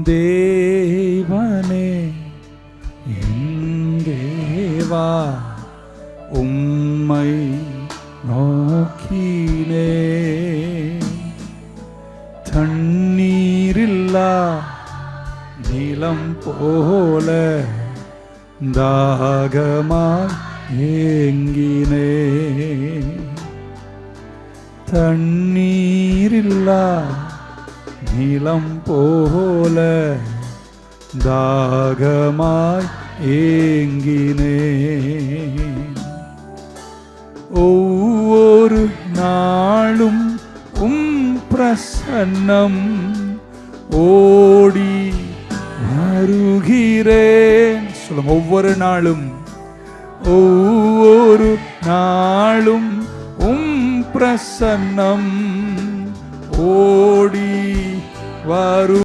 தேவனே என் தேவா உம்மை நோக்கினே, தண்ணீரில்லா நிலம் போல தாகமாய் ஏங்கினே, தண்ணீரில்லா நிலம் போல தாகமாய் ஏங்கினே. ஒவ்வொரு நாளும் பிரசன்னம் ஓடி வருகிறேன். சொல்லுங்க, ஒவ்வொரு நாளும் பிரசன்னம் ஓடி வரு